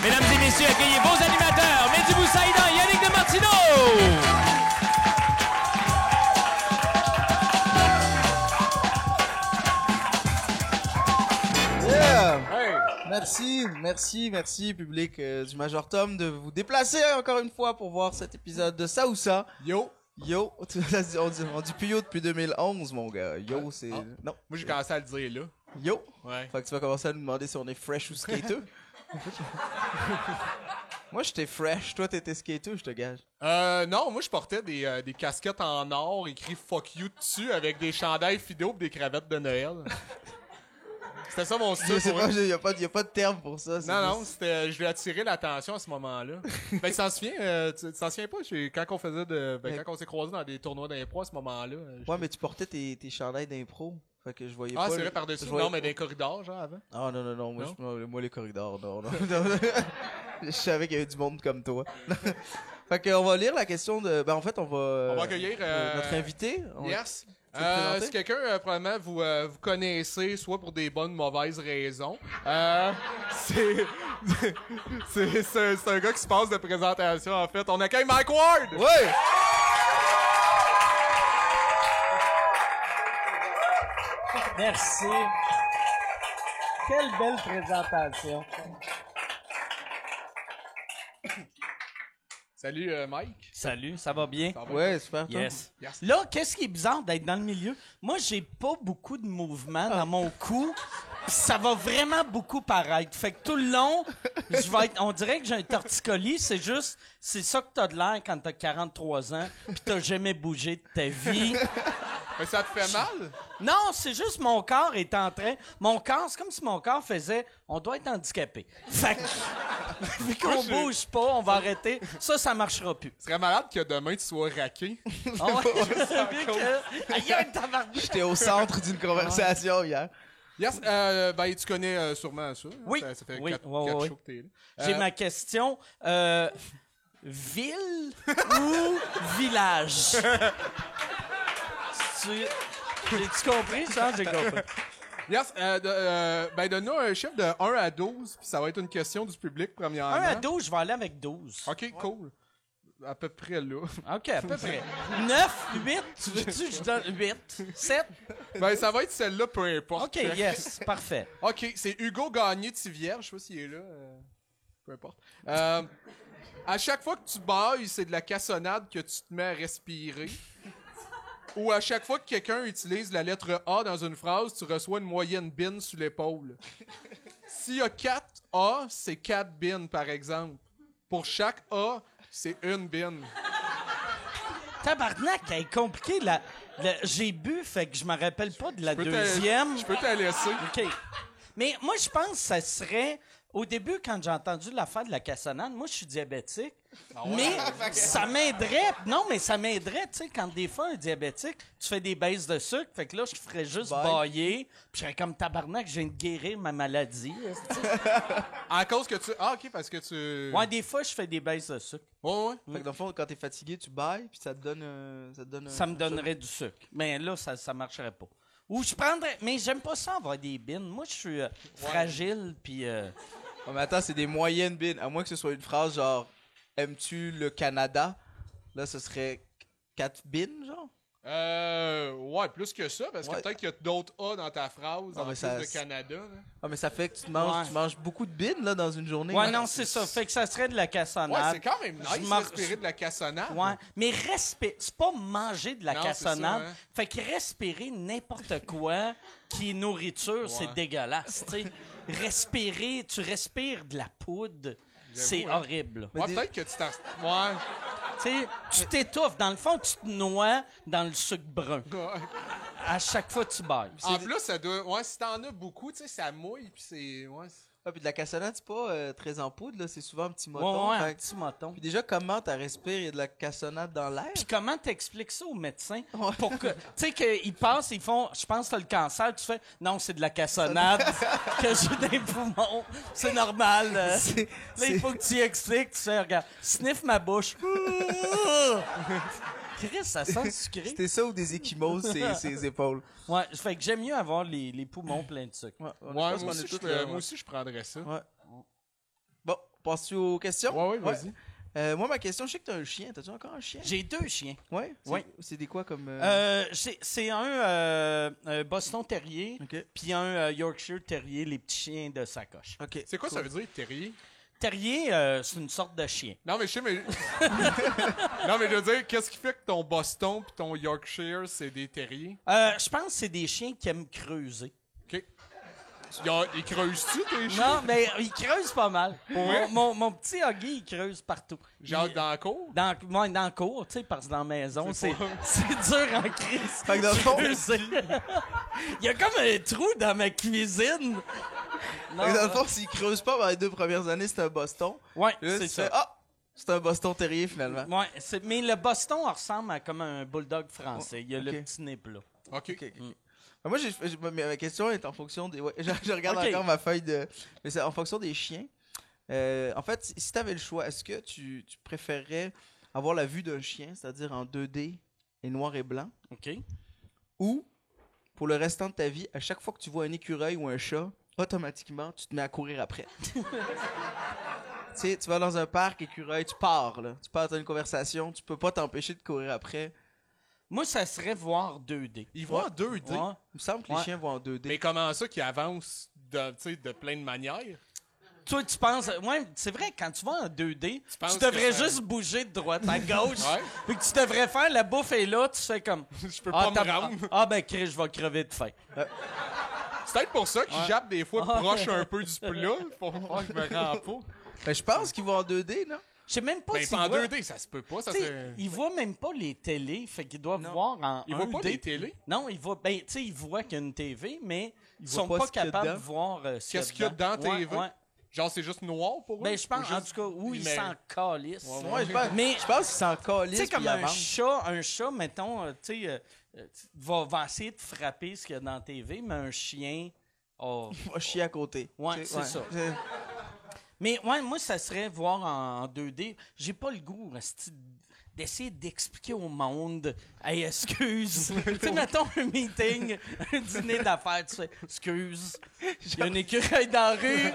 Mesdames et messieurs, accueillez vos animateurs, Mehdi Boussaïdan et Yannick de Martino! Merci, public du Major Tom, de vous déplacer encore une fois pour voir cet épisode de Ça ou Ça. Yo! On dit plus yo depuis 2011, mon gars. Yo, c'est... Ah. Non. Moi, j'ai commencé à le dire là. Yo! Ouais. Fait que tu vas commencer à nous demander si on est fresh ou skateux. Moi, j'étais fresh. Toi, t'étais skateux, je te gage. Non, moi, je portais des casquettes en or écrit fuck you dessus avec des chandails Fido et des cravates de Noël. C'était ça mon style. Je sais pas, y a pas de terme pour ça. Non, c'était, je voulais attirer l'attention à ce moment-là. Ben, tu t'en souviens, tu t'en souviens pas, quand on faisait quand on s'est croisés dans des tournois d'impro à ce moment-là. Ouais, mais tu portais tes chandails d'impro. Fait que je voyais pas. Ah, c'est vrai, par-dessus. Non, mais dans les corridors, genre, avant. Ah, non. Moi, les corridors, non. Je savais qu'il y avait du monde comme toi. Fait qu'on va lire la question de... Ben, en fait, on va accueillir notre invité. Yes. Si quelqu'un, probablement, vous connaissez, soit pour des bonnes ou mauvaises raisons, c'est un gars qui se passe de présentation, en fait. On accueille Mike Ward! Oui! Merci. Quelle belle présentation. Salut, Mike. Salut, ça va bien? Ouais, super. Yes. Là, qu'est-ce qui est bizarre d'être dans le milieu? Moi, j'ai pas beaucoup de mouvement dans mon cou. Pis ça va vraiment beaucoup paraître. Fait que tout le long, on dirait que j'ai un torticolis. C'est ça que t'as de l'air quand t'as 43 ans pis t'as jamais bougé de ta vie. Mais ça te fait mal? Non, c'est juste mon corps est en train... c'est comme si mon corps faisait... On doit être handicapé. Fait que... Vu qu'on bouge pas, on va arrêter. Ça marchera plus. Ce serait malade que demain, tu sois raqué. Oh, ouais, je savais que... Aïe, tabarnak! J'étais au centre d'une conversation hier. Yes, ben, tu connais sûrement ça. Oui. Ça fait Oui. 4 Ouais. shows que t'es là. J'ai ma question. Ville ou village? J'ai-tu compris ça? J'ai compris. Yes, ben, donne-nous un chiffre de 1 à 12, puis ça va être une question du public, premièrement. 1 à 12, je vais aller avec 12. OK, cool. À peu près là. OK, à peu près. 9, 8, tu veux-tu que je donne 8? 7? Ben, ça va être celle-là, peu importe. OK, yes, parfait. OK, c'est Hugo Gagné de Tivierge, je sais pas s'il est là. Peu importe. À chaque fois que tu bailles, c'est de la cassonade que tu te mets à respirer. Ou à chaque fois que quelqu'un utilise la lettre A dans une phrase, tu reçois une moyenne bin sur l'épaule. S'il y a 4 A, c'est 4 bin, par exemple. Pour chaque A, c'est une bin. Tabarnak, elle est compliquée. J'ai bu, fait que je me rappelle pas de la deuxième. Je peux te la laisser. OK. Mais moi, je pense que ça serait... Au début, quand j'ai entendu l'affaire de la cassonade, moi, je suis diabétique. Ah ouais? Mais ça m'aiderait. Non, mais ça m'aiderait, tu sais, quand des fois, un diabétique, tu fais des baisses de sucre. Fait que là, je ferais juste bailler. Puis je serais comme tabarnak, je viens de guérir ma maladie. À cause que tu... Ah, OK, parce que tu... Ouais, des fois, je fais des baisses de sucre. Ouais. Fait que dans le fond, quand t'es fatigué, tu bailles, puis ça te donne Ça me donnerait du sucre. Mais là, ça marcherait pas. Ou je prendrais... Mais j'aime pas ça avoir des bines. Moi, je suis fragile, puis... Oh, mais attends, c'est des moyennes bines. À moins que ce soit une phrase genre « Aimes-tu le Canada? » Là, ce serait 4 bines, genre? Ouais, plus que ça, parce que peut-être qu'il y a d'autres A dans ta phrase, en plus de Canada. Là. Ah, mais ça fait que tu manges beaucoup de bines, là, dans une journée. Ouais, là. non, c'est ça. Fait que ça serait de la cassonade. Ouais, c'est quand même nice de respirer de la cassonade. Ouais, mais c'est pas manger de la cassonade. Ça, hein? Fait que respirer n'importe quoi qui est nourriture, c'est dégueulasse, tu sais. Tu respires de la poudre, c'est horrible. Ouais, peut-être que tu t'en... Ouais. Tu sais, tu t'étouffes. Dans le fond, tu te noies dans le sucre brun. Ouais. À chaque fois, tu bailles. En plus, ça doit... Ouais, si t'en as beaucoup, tu sais, ça mouille, puis c'est... Ouais. Ah, puis de la cassonade, c'est pas très en poudre, là. C'est souvent un petit moton. Ouais, un petit moton. Puis déjà, comment t'as respiré? Il y a de la cassonade dans l'air? Puis comment t'expliques ça aux médecins? Pour que, tu sais, qu'ils passent, ils font, je pense que t'as le cancer, tu fais, non, c'est de la cassonade que j'ai des poumons. C'est normal. Là, il faut que tu y expliques, tu fais, regarde, sniff ma bouche. Chris, ça sent sucré. C'était ça ou des échymoses, ses épaules? Ouais, fait que j'aime mieux avoir les poumons pleins de sucre. Ouais, moi aussi, je prendrais ça. Ouais. Bon, Passes-tu aux questions? Ouais, vas-y. Moi, ma question, je sais que t'as un chien. T'as-tu encore un chien? J'ai 2 chiens. Ouais? Ouais. C'est des quoi comme... C'est un Boston Terrier, OK. puis un Yorkshire Terrier, les petits chiens de sacoche. OK. C'est quoi ça veut dire, terrier? Terrier, c'est une sorte de chien. Non, mais je sais, mais... non, mais je veux dire, qu'est-ce qui fait que ton Boston pis ton Yorkshire, c'est des terriers? Je pense que c'est des chiens qui aiment creuser. OK. Ils creusent-tu, tes chiens? Non, mais ils creusent pas mal. Ouais? Mon petit Huggy, il creuse partout. Genre Il- dans la cour? Dans le cours, tu sais, parce que dans la maison, c'est pas- dur en crise. Fait que dans le fond... Creuser. Il y a comme un trou dans ma cuisine. Non, Fait que dans le fond, s'il creuse pas dans les 2 premières années, c'est un Boston. ouais, Là, c'est tu fais, ça. c'est un Boston Terrier, finalement. Ouais, mais le Boston ressemble à comme un bulldog français. Il y a Ok. le petit nez plat. OK. OK. Moi, ma question est en fonction des... Ouais, je regarde Ok. encore ma feuille de... Mais c'est en fonction des chiens. En fait, si t'avais le choix, est-ce que tu préférerais avoir la vue d'un chien, c'est-à-dire en 2D et noir et blanc, OK? ou, pour le restant de ta vie, à chaque fois que tu vois un écureuil ou un chat, automatiquement, tu te mets à courir après? Tu sais, tu vas dans un parc, écureuil, tu pars, là. Tu pars dans une conversation, tu peux pas t'empêcher de courir après. Moi, ça serait voir 2D. Ils vont en 2D. Ouais. Il me semble que les Ouais. chiens vont en 2D. Mais comment ça qu'ils avancent de plein de manières? Toi, tu penses... Ouais, c'est vrai, quand tu vas en 2D, penses tu devrais que ça- juste bouger de droite à gauche. Ouais. Puis que tu devrais faire, la bouffe est là, tu fais comme... Je peux pas me t'as- rendre. Ben, Chris, je vais crever de faim. C'est peut-être pour ça qu'ils jappent des fois proche un peu du plat, pour voir que je me rends pas. Ben, je pense qu'ils vont en 2D, non? Je sais même pas Ben, s'ils en voient... 2D, ça se peut pas. Ça Tu sais, serait- ils voient même pas les télés, fait qu'ils doivent voir en Ils 1D. voient pas les télés? Non, ils voient... Ben, tu sais, ils voient qu'il y a une TV, mais ils voient sont pas pas ce qu'il y a capables de dedans. voir Qu'est-ce qu'il y a dans Ouais, TV? ouais. Genre, c'est juste noir pour eux? Ben, je pense, Ou en juste- tout cas, où ils Mais- s'en calissent. Ouais, Mais- je pense qu'ils s'en calissent. Tu sais, comme puis ils un chat, mettons, tu sais, va essayer de frapper ce qu'il y a dans la TV, mais un chien, oh. Il va chier à côté. Ouais, Tu sais, c'est ça. Mais ouais, moi, ça serait voir en 2D. J'ai pas le goût, esti, d'essayer d'expliquer au monde, hey, excuse. Tu sais, mettons un meeting, un dîner d'affaires, tu sais, excuse. Il y a un écureuil dans la rue.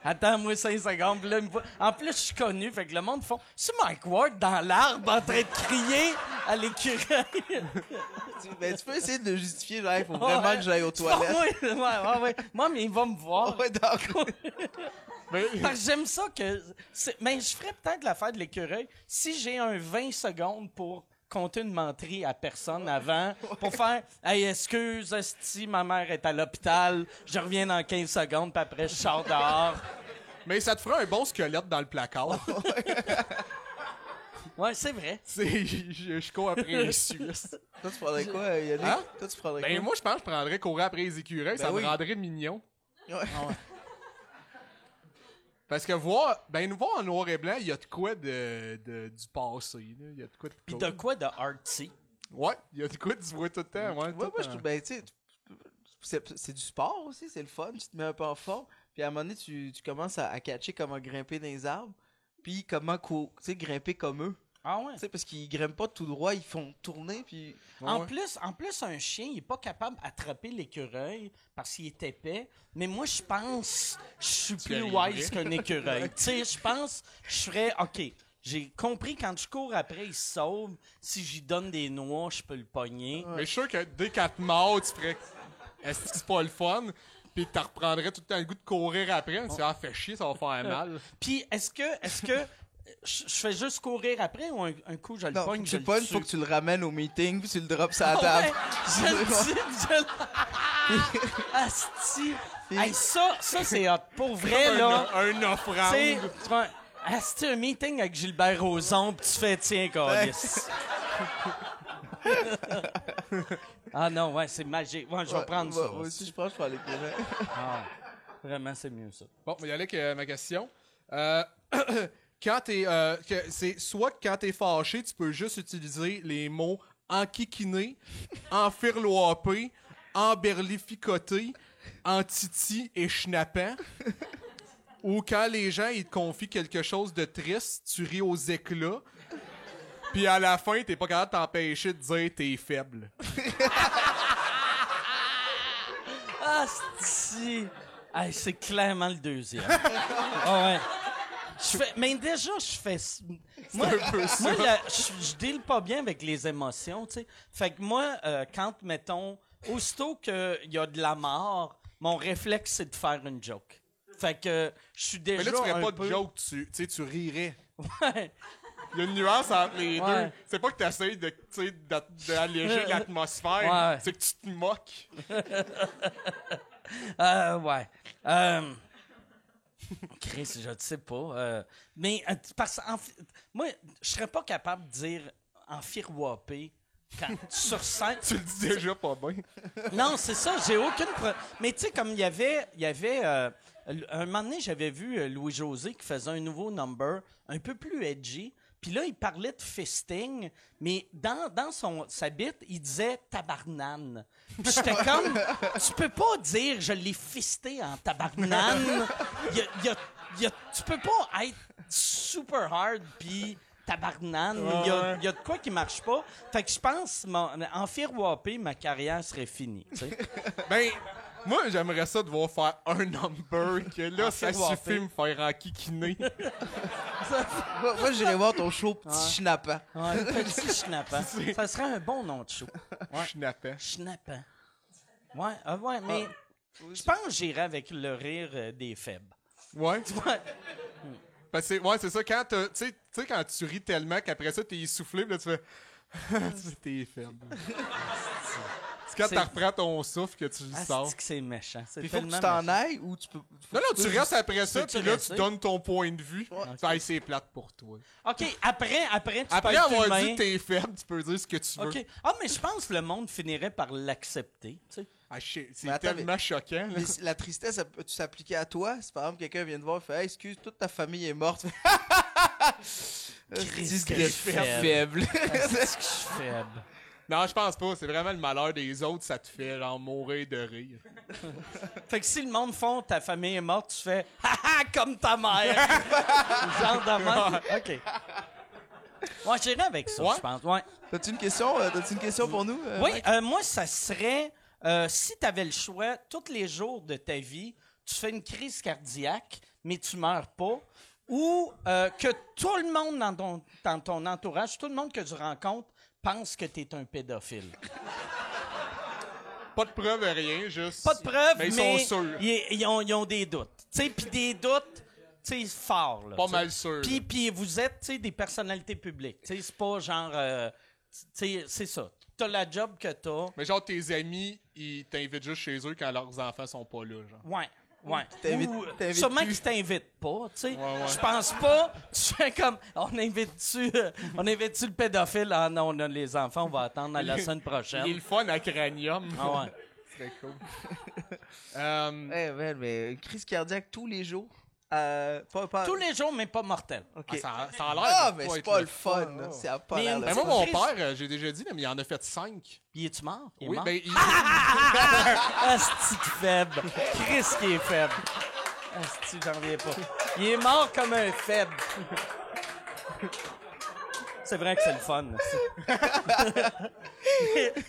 Attends-moi 5 secondes. Puis là, il me voit. En plus, je suis connu, fait que le monde font. C'est Mike Ward dans l'arbre en train de crier à l'écureuil. Ben, tu peux essayer de le justifier, genre, il faut vraiment que j'aille aux toilettes. Ouais. Moi, mais il va me voir. Ouais, d'accord. Parce que j'aime ça que. Mais je ferais peut-être l'affaire de l'écureuil si j'ai un 20 secondes pour compter une menterie à personne avant, pour faire hey, excuse, esti, ma mère est à l'hôpital, je reviens dans 15 secondes, puis après, je sors dehors. Mais ça te ferait un bon squelette dans le placard. Ouais, c'est vrai. Je cours après les Suisses. Toi, tu prendrais quoi, Yannick? Hein? Toi, tu prendrais Ben, quoi? moi, je pense que je prendrais courir après les écureuils. Ça oui. me rendrait mignon. Ouais. Parce que nous voir en noir et blanc, il y a de quoi du passé. Là. Il y a de quoi de Puis cool. de quoi de artsy? Ouais, il y a de quoi tu vois tout le temps. Ouais, Ouais, moi, je trouve, ben, tu sais, c'est du sport aussi, c'est le fun, tu te mets un peu en forme, puis à un moment donné, tu commences à catcher comment grimper dans les arbres, puis comment, tu sais, grimper comme eux. Ah ouais? Tu sais, parce qu'ils grimpent pas tout droit, ils font tourner, puis... En plus, un chien, il est pas capable d'attraper l'écureuil parce qu'il est épais. Mais moi, je pense je suis plus arriverais. wise qu'un écureuil. Tu sais, je pense je ferais... OK, j'ai compris, quand je cours après, il se sauve. Si j'y donne des noix, je peux le pogner. Mais je suis sûr que dès qu'elle te mord, tu ferais... Est-ce que c'est pas le fun? Puis tu reprendrais tout le temps le goût de courir après. Tu fais chier, ça va faire mal. Puis, est-ce que je fais juste courir après ou un coup, je le Non, pogne, tu je le le pognes, tue? faut que tu le ramènes au meeting, puis tu le drops sur la Ah table. ouais, je le tue, je le... Asti! Hey, ça c'est hot. Pour vrai, là... Un Tu offrande. sais, tu fais asti, un meeting avec Gilbert Rozon, pis tu fais, tiens, câlisse. Ah non, ouais, c'est magique. Ouais, je vais prendre ça. Moi aussi, je pense que je prends les curés. Ah, vraiment, c'est mieux, ça. Bon, on va y aller avec ma question. Quand c'est soit que quand t'es fâché, tu peux juste utiliser les mots enquiquiné, enfirloapé, emberlificoté, antiti et schnappant. Ou quand les gens ils te confient quelque chose de triste, tu ris aux éclats. Puis à la fin, t'es pas capable de t'empêcher de dire t'es faible. Asti! Hey, c'est clairement le deuxième. Ah ouais. Mais déjà, je fais... Moi, un peu ça. moi je deal pas bien avec les émotions, tu sais. Fait que moi, quand, mettons, aussitôt qu'il y a de la mort, mon réflexe, c'est de faire une joke. Fait que je suis déjà Mais là, tu ferais un pas peu... de joke, tu rirais. Ouais. Il y a une nuance entre les Ouais. deux. C'est pas que tu essaies d'alléger l'atmosphère, Ouais. c'est que tu te moques. Ouais. Chris, je ne sais pas. Mais parce moi, je serais pas capable de dire en firwapé quand sur scène. Tu le dis déjà pas bien. Non, c'est ça, j'ai aucune mais tu sais, comme il y avait un moment donné, j'avais vu Louis-José qui faisait un nouveau number un peu plus edgy. Puis là, il parlait de fisting, mais dans sa bite, il disait tabarnane. Puis j'étais comme, tu peux pas dire je l'ai fisté en tabarnane. Tu peux pas être super hard puis tabarnane. Il y a de quoi qui marche pas. Fait que je pense, en firwapé, ma carrière serait finie. Tu sais. Ben, moi, j'aimerais ça devoir faire un number que là, ça firwapé. suffit me faire enquiquiner. Moi, j'irais voir ton show Petit Schnappant. Ouais, petit schnappant. Ça serait un bon nom de show. Ouais. Schnappant. Schnappant. Ouais, mais je pense que j'irais avec le rire des faibles. Ouais. Ouais. Parce que c'est ça, quand tu sais, quand tu ris tellement qu'après ça, t'es essoufflé, pis là, tu fais. T'es faible. C'est quand tu reprends ton souffle que tu le sors. C'est que c'est méchant. C'est Il faut que tellement tu t'en méchant. ailles ou tu peux. Non, tu restes après ça, Peux-tu puis là, rester? tu donnes ton point de vue. Tu fais, hey, c'est plate pour toi. OK, après, tu Après peux être avoir humain. dit que t'es faible, tu peux dire ce que tu veux. OK. Ah, mais je pense que le monde finirait par l'accepter. Tu sais. Ah, shit, c'est Mais attends, tellement choquant. Là. Mais la tristesse, ça peut-tu s'appliquer à toi? Si par exemple quelqu'un vient te voir et fait hey, excuse, toute ta famille est morte. Christ, que que je je suis suis faible. Est-ce que je suis faible? Non, je pense pas. C'est vraiment le malheur des autres, ça te fait genre mourir de rire. Fait que si le monde fond ta famille est morte, tu fais haha comme ta mère. Genre de même. OK. Ouais, j'irais avec ça, Ouais? je pense. Ouais. T'as-tu une question pour nous? Oui, Mike? moi, ça serait si tu avais le choix, tous les jours de ta vie, tu fais une crise cardiaque, mais tu meurs pas, ou que tout le monde dans ton entourage, tout le monde que tu rencontres, pense que tu es un pédophile. Pas de preuve, rien, juste. Pas de preuves, Mais mais ils sont sûrs. ils ont des doutes. Tu sais, puis des doutes, tu sais, forts. Là, Pas tu sais. mal sûrs. Puis vous êtes, tu sais, des personnalités publiques. Tu sais, c'est pas genre... tu sais, c'est ça. T'as la job que t'as. Mais genre, tes amis, ils t'invitent juste chez eux quand leurs enfants sont pas là, genre. Ouais. Ouais. T'invites- Ou, t'invites sûrement plus. qu'ils t'invitent pas, tu sais. Ouais. Je pense pas. Tu fais comme, on invite-tu le pédophile? Ah non, on a les enfants, on va attendre à la semaine Il est prochaine. le fun à Cranium. Ah ouais. Très cool. Ouais, mais une crise cardiaque tous les jours. Pas... Tous les jours, mais pas mortel. OK. Ça a l'air Ah, de mais pas c'est être pas le le fun. là. C'est pas Mais l'air une le Ben fun. moi, mon Chris- père, j'ai déjà dit, là, mais il en a fait 5. Puis es-tu mort? Il est Oui, mort? ben il... Asti de faible. Chris qui est faible. Asti, j'en reviens pas. Il est mort comme un faible. C'est vrai que c'est le fun.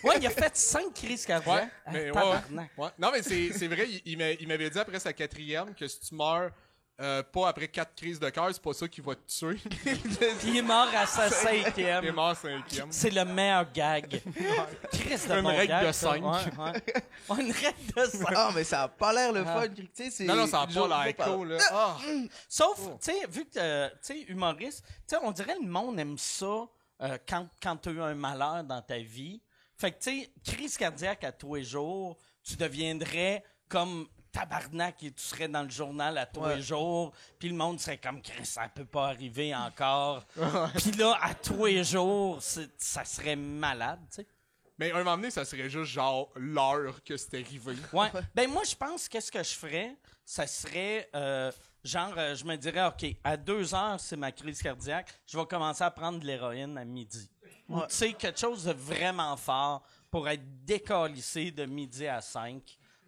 Ouais, il a fait 5 crises cardiaques. Ouais, mais Tabarnak. ouais. Non, mais c'est vrai, il m'avait dit après sa 4e que si tu meurs pas après 4 crises de cœur, c'est pas ça qui va te tuer. Puis il est mort à sa Il est 5e. mort 5e. C'est le meilleur gag. Chris de Une bon règle gag, de ça. 5. Ouais. Une règle de 5. Ah, mais ça a pas l'air le Ah. fun. Tu sais, c'est Non, ça a une journée pas l'air par- cool, là. Ah. Sauf, tu sais, vu que, tu sais, humoriste, tu sais, on dirait que le monde aime ça quand tu as eu un malheur dans ta vie. Fait que, tu sais, crise cardiaque à tous les jours, tu deviendrais comme tabarnak et tu serais dans le journal à tous les jours, puis le monde serait comme, Chris, ça peut pas arriver encore. Puis là, à tous les jours, ça serait malade, tu sais. Mais un moment donné, ça serait juste genre l'heure que c'est arrivé. Ouais. Ben moi, je pense qu'est-ce que je ferais, ça serait je me dirais, OK, à 2 heures, c'est ma crise cardiaque, je vais commencer à prendre de l'héroïne à midi. Ou tu sais, quelque chose de vraiment fort pour être décalissé de midi à 5,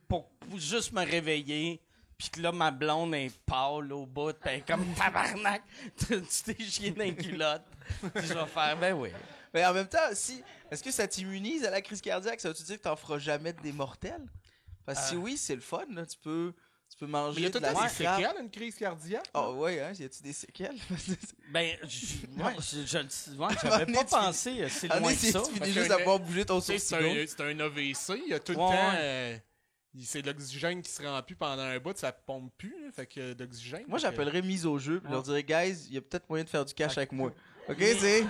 pour juste me réveiller, puis que là, ma blonde est pâle au bout, pis elle est comme tabarnak, tu t'es chié dans les culottes. Puis je vais faire, ben oui. Mais en même temps, est-ce que ça t'immunise à la crise cardiaque? Ça veut-tu dire que t'en feras jamais des mortels? Parce que si oui, c'est le fun. Là. Tu peux Tu peux Mais manger il y a tout de le la temps des crabe. séquelles, une crise cardiaque. Ah ouais, hein? Y a-tu des séquelles? Ben, j'avais pas pensé si loin que ça. Tu finis Parce juste que à pouvoir bouger ton Tu sais, sourcil. c'est un AVC, il y a tout le Ouais, temps... c'est de l'oxygène qui se rend plus pendant un bout, ça pompe plus, là, fait que d'oxygène. Moi, fait que- j'appellerais mise au jeu puis Ouais. leur dirais, guys, il y a peut-être moyen de faire du cash avec moi. OK, c'est...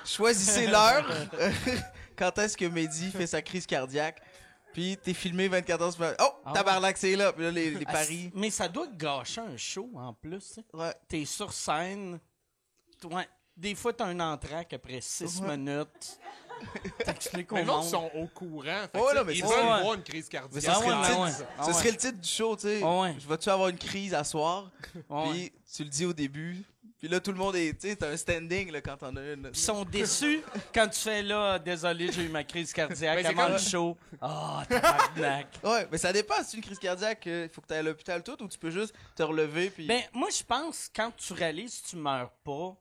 Choisissez l'heure. Quand est-ce que Mehdi fait sa crise cardiaque? Puis t'es filmé 24 heures sur 24. Oh, Ah tabarnak, c'est là. Puis là, les Ah, paris. mais ça doit gâcher un show en plus. Tu sais. Ouais. T'es sur scène. Ouais. Des fois, t'as un entraque après 6 Ouais. minutes. T'expliques au Mais les gens monde. sont au courant, fait Ouais, que, non, tu sais, mais ils c'est veulent ça. voir une crise Mais cardiaque. ça serait, ouais, le titre, ouais. ça Ah serait ouais. le titre du show, tu sais. Ah ouais. Je vais-tu avoir une crise à soir? Ouais. Puis tu le dis au début. Puis là, tout le monde est... Tu sais, t'as un standing là, quand t'en as une. Ils sont déçus quand tu fais là, désolé, j'ai eu ma crise cardiaque Mais c'est avant comme- le show. Ah, tabarnak. Ouais, mais ça dépend. Si c'est une crise cardiaque, il faut que t'ailles à l'hôpital tout ou tu peux juste te relever puis... Ben, moi, je pense, quand tu réalises que tu meurs pas,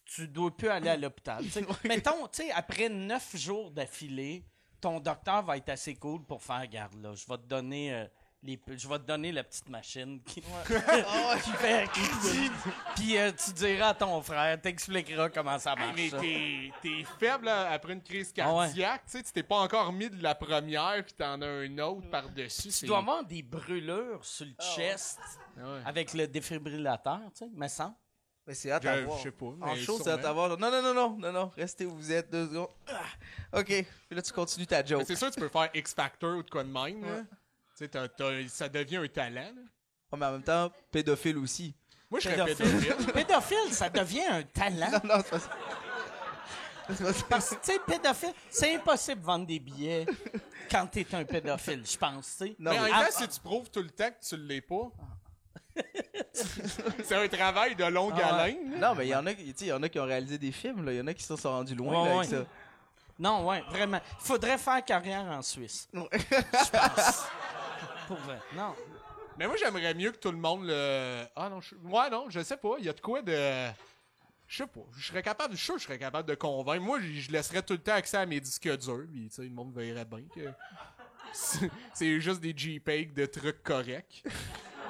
tu dois plus aller à l'hôpital. tu sais. Mettons, tu sais, après 9 jours d'affilée, ton docteur va être assez cool pour faire, garde là, je vais te donner... je vais te donner la petite machine qui, qui fait qui dit, puis tu diras à ton frère, t'expliqueras comment ça marche. Mais ça. t'es faible là, après une crise Ah ouais. cardiaque, tu sais, tu t'es pas encore mis de la première puis t'en as un autre par-dessus. Tu dois avoir des brûlures sur le chest Ouais. avec le défibrillateur, tu sais, me semble. Mais c'est hâte Je à voir. sais pas, En mais show, c'est sûrement. hâte à voir. Non, restez où vous êtes 2 secondes. Ah, OK, puis là, tu continues ta Mais joke. c'est sûr tu peux faire X Factor ou de quoi de même. Là. Tu sais, ça devient un talent. Là. Oh, mais en même temps, pédophile aussi. Moi, je serais Pédophile. pédophile. Pédophile, ça devient un talent. Non, c'est pas ça. C'est pas ça. Parce que, tu sais, pédophile, c'est impossible de vendre des billets quand t'es un pédophile, je pense, tu sais. Non, Mais en mais- même temps, si tu prouves tout le temps que tu l'es pas, c'est un travail de longue Ah ouais. haleine. là. Non, mais il y en a, tu sais, il y en a qui ont réalisé des films, là. Il y en a qui se sont rendus loin, Ouais, là, ouais. avec ça. Non, ouais, vraiment. Il faudrait faire carrière en Suisse. Ouais. Je pense. Pour vrai. Non. Mais moi, j'aimerais mieux que tout le monde le. Ah non, ouais, non, je sais pas. Il y a de quoi de. Je sais pas. Je serais capable, je suis sûr que je serais capable de convaincre. Moi, je laisserais tout le temps accès à mes disques durs. Puis, tu sais, le monde verrait bien que. C'est juste des JPEG de trucs corrects.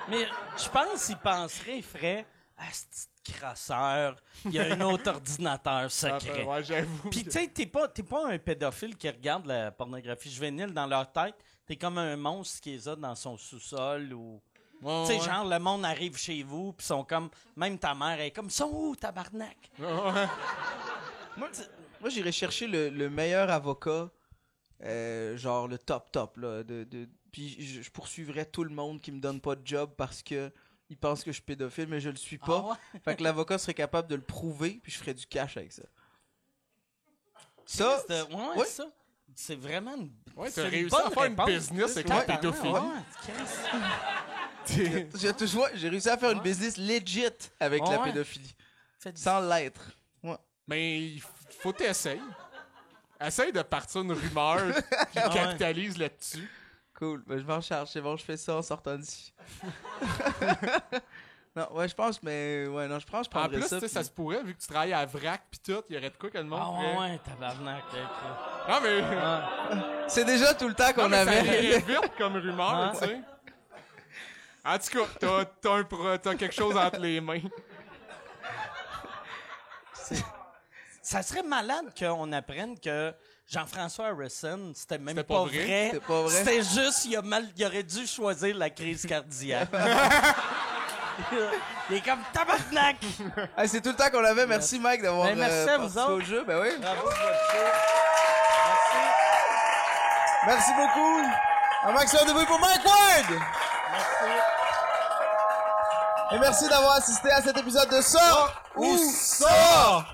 Mais je pense qu'il penserait, il ferait « Ah, ce petit crasseur, il y a un autre ordinateur secret. » Ouais, j'avoue. Puis tu sais, t'es pas un pédophile qui regarde la pornographie juvénile dans leur tête. T'es comme un monstre qui les a dans son sous-sol ou... Ouais, Tu sais, ouais. genre, le monde arrive chez vous, puis sont comme... Même ta mère est comme « Sont où, tabarnak? Ouais. Moi, j'irais chercher le meilleur avocat, genre le top, là. Puis je poursuivrais tout le monde qui me donne pas de job parce que il pense que je suis pédophile, mais je le suis pas. Ah ouais? Fait que l'avocat serait capable de le prouver, puis je ferais du cash avec ça. Ça, Ouais, ouais. ça. C'est vraiment une... Ouais, c'est t'as une réussi bonne à faire une réponse. business avec la Tabarnak, pédophilie. ouais, Chris. j'ai réussi à faire une business legit avec la Ouais. pédophilie, Fais du- sans l'être. Ouais. Mais il faut t'essayer. Essaye de partir une rumeur qui Ah ouais. capitalise là-dessus. Cool, ben, je m'en charge, c'est bon, je fais ça en sortant d'ici. Non, ouais, je pense, mais ouais, non, je pense que je En prendrais plus, ça. tu sais, ça puis- se pourrait, vu que tu travailles à vrac pis tout, il y aurait de quoi que le monde Ah ferait. ouais, tabarnak. Non, mais, C'est déjà tout le temps qu'on non, mais ça avait. irait vite comme rumeur, Ouais. tu sais. En tout cas, t'as quelque chose entre les mains. Ça serait malade qu'on apprenne que Jean-François Harrison, c'était même C'était pas pas vrai? vrai. C'était pas vrai? C'était juste, il aurait dû choisir la crise cardiaque. Il est comme tabarnak! Hey, c'est tout le temps qu'on avait. Merci, Mike, d'avoir Ben, merci à vous participé au autres. jeu. Ben oui. Bravo pour votre show. Merci beaucoup. Un maximum de bruit pour Mike Ward. Merci. Et merci d'avoir assisté à cet épisode de Ça ou Ça.